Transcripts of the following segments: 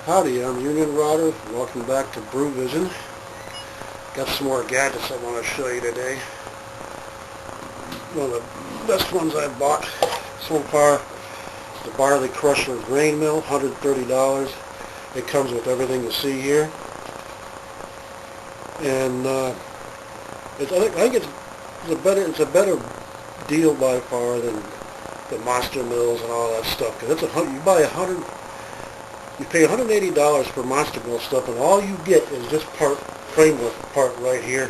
Howdy, I'm unionrdr. Welcome back to Brew Vision. Got some more gadgets I want to show you today. One of the best ones I've bought so far is the barley crusher grain mill, $130. It comes with everything you see here, and I think it's a better deal by far than the monster mills and all that stuff. Because you pay $180 for monster mill stuff, and all you get is this framework part right here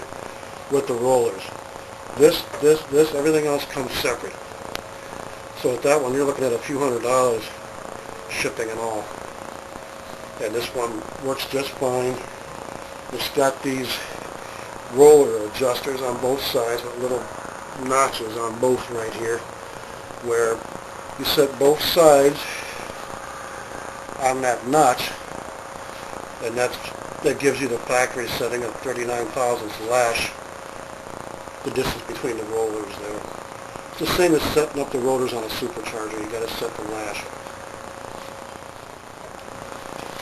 with the rollers. This, everything else comes separate. So with that one, you're looking at a few $100 shipping and all. And this one works just fine. It's got these roller adjusters on both sides with little notches on both right here, where you set both sides on that notch, and that gives you the factory setting of 39 thousandths lash, the distance between the rollers there. It's the same as setting up the rotors on a supercharger. You got to set the lash.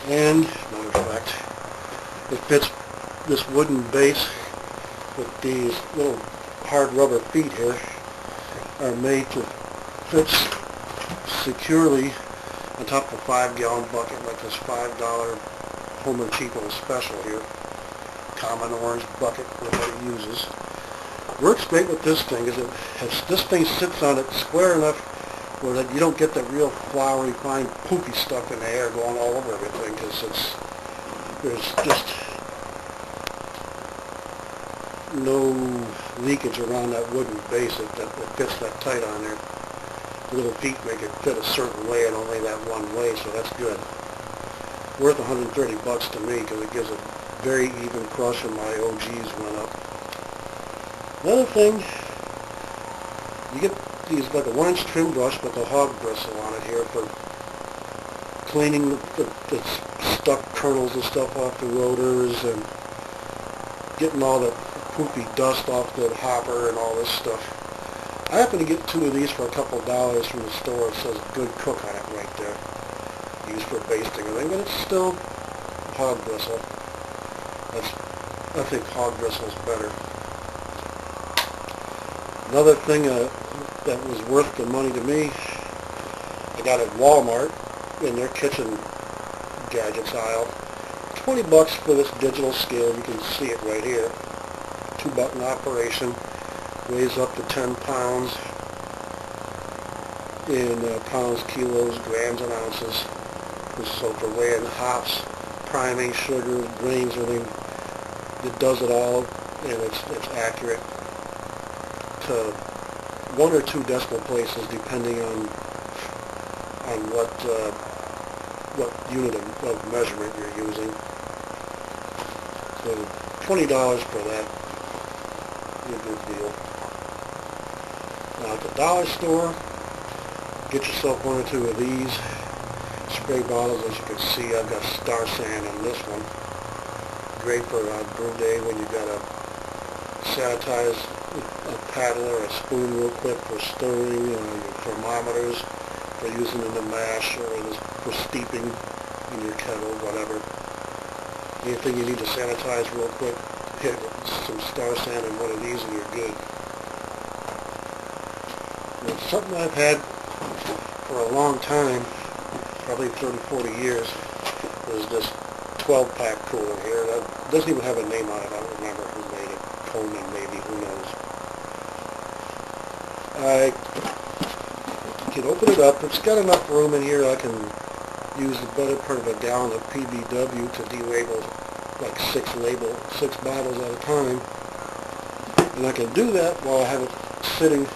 And, matter of fact, it fits this wooden base with these little hard rubber feet here, are made to fit securely on top of a 5-gallon bucket, like this $5 Homer Cheapo special here. Common orange bucket nobody uses. Works great with this thing is this thing sits on it square enough where that you don't get that real floury, fine, poofy stuff in the air going all over everything, because there's just no leakage around that wooden base that fits that tight on there. The little feet make it fit a certain way and only that one way, so that's good. Worth $130 to me because it gives a very even crush, and my OGs went up. Another thing, you get these like a 1-inch trim brush with a hog bristle on it here for cleaning the stuck kernels and stuff off the rotors and getting all the poofy dust off the hopper and all this stuff. I happen to get 2 of these for a couple dollars from the store. It says Good Cook on it right there. Used for basting everything, but it's still hog bristle. I think hog bristle's better. Another thing that was worth the money to me, I got at Walmart in their kitchen gadgets aisle. $20 for this digital scale. You can see it right here. 2-button operation. Weighs up to 10 pounds in pounds, kilos, grams, and ounces. So for weighing hops, priming, sugar, grains, everything, it does it all, and it's accurate to 1 or 2 decimal places depending on what unit of measurement you're using. So $20 for that is a good deal. Now at the dollar store, get yourself 1 or 2 of these spray bottles. As you can see, I've got Star San in this one. Great for brew day when you got to sanitize a paddle or a spoon real quick for stirring, your thermometers for using in the mash, or for steeping in your kettle, whatever. Anything you need to sanitize real quick, hit it with some Star San and 1 of these and you're good. It's something I've had for a long time, probably 30, 40 years, is this 12-pack cooler here. That doesn't even have a name on it. I don't remember who made it. Coleman, maybe. Who knows? I can open it up. It's got enough room in here I can use the better part of a gallon of PBW to delabel like 6 bottles at a time. And I can do that while I have it sitting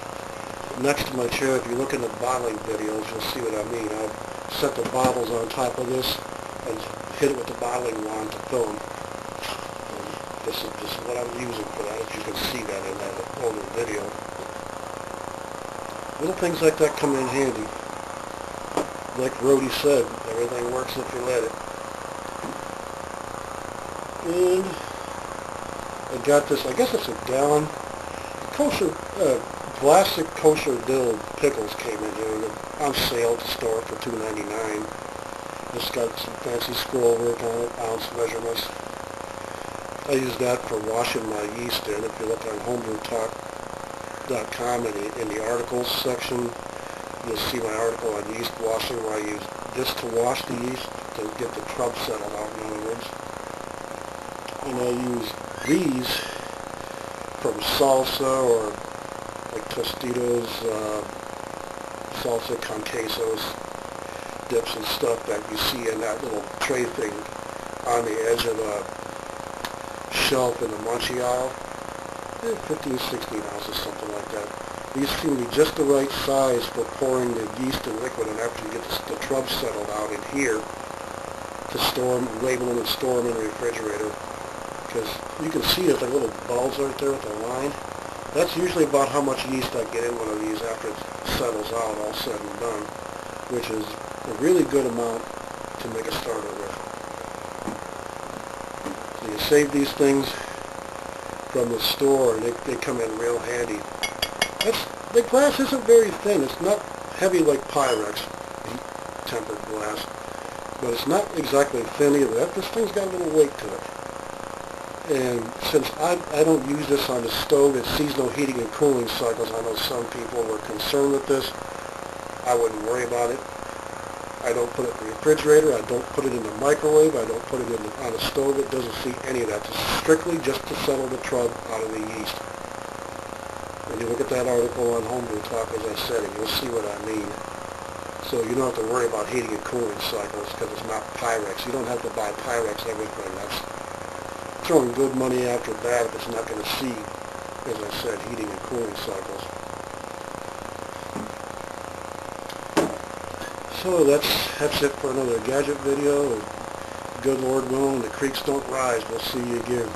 next to my chair. If you look in the bottling videos, you'll see what I mean. I've set the bottles on top of this and hit it with the bottling wand to fill them. And this is what I'm using for that, if you can see that in that older video. Little things like that come in handy. Like Rhodey said, everything works if you let it. And I got this, I guess it's a gallon, kosher, classic kosher dill pickles came in here on sale at the store for $2.99. It's got some fancy scroll work on it, ounce measurements. I use that for washing my yeast in. If you look on homebrewtalk.com in the articles section, you'll see my article on yeast washing where I use this to wash the yeast to get the crud settled out, in other words. And I use these from salsa or like Tostitos, salsa con quesos, dips and stuff that you see in that little tray thing on the edge of the shelf in the munchie aisle. 15, 16 ounces, something like that. These seem to be just the right size for pouring the yeast and liquid in after you get the trub settled out in here to store them, label them and store them in the refrigerator. Because you can see there's like little balls right there with the line. That's usually about how much yeast I get in one of these after it settles out, all said and done, which is a really good amount to make a starter with. So you save these things from the store, and they come in real handy. The glass isn't very thin. It's not heavy like Pyrex, heat-tempered glass, but it's not exactly thin either. This thing's got a little weight to it. And since I don't use this on the stove, it sees no heating and cooling cycles. I know some people were concerned with this. I wouldn't worry about it. I don't put it in the refrigerator. I don't put it in the microwave. I don't put it on a stove. It doesn't see any of that. It's strictly just to settle the trub out of the yeast. And you look at that article on Homebrew Talk, as I said, and you'll see what I mean. So you don't have to worry about heating and cooling cycles because it's not Pyrex. You don't have to buy Pyrex everything. That's throwing good money after bad if it's not going to see, as I said, heating and cooling cycles. So that's it for another gadget video. Good Lord willing, the creeks don't rise. We'll see you again.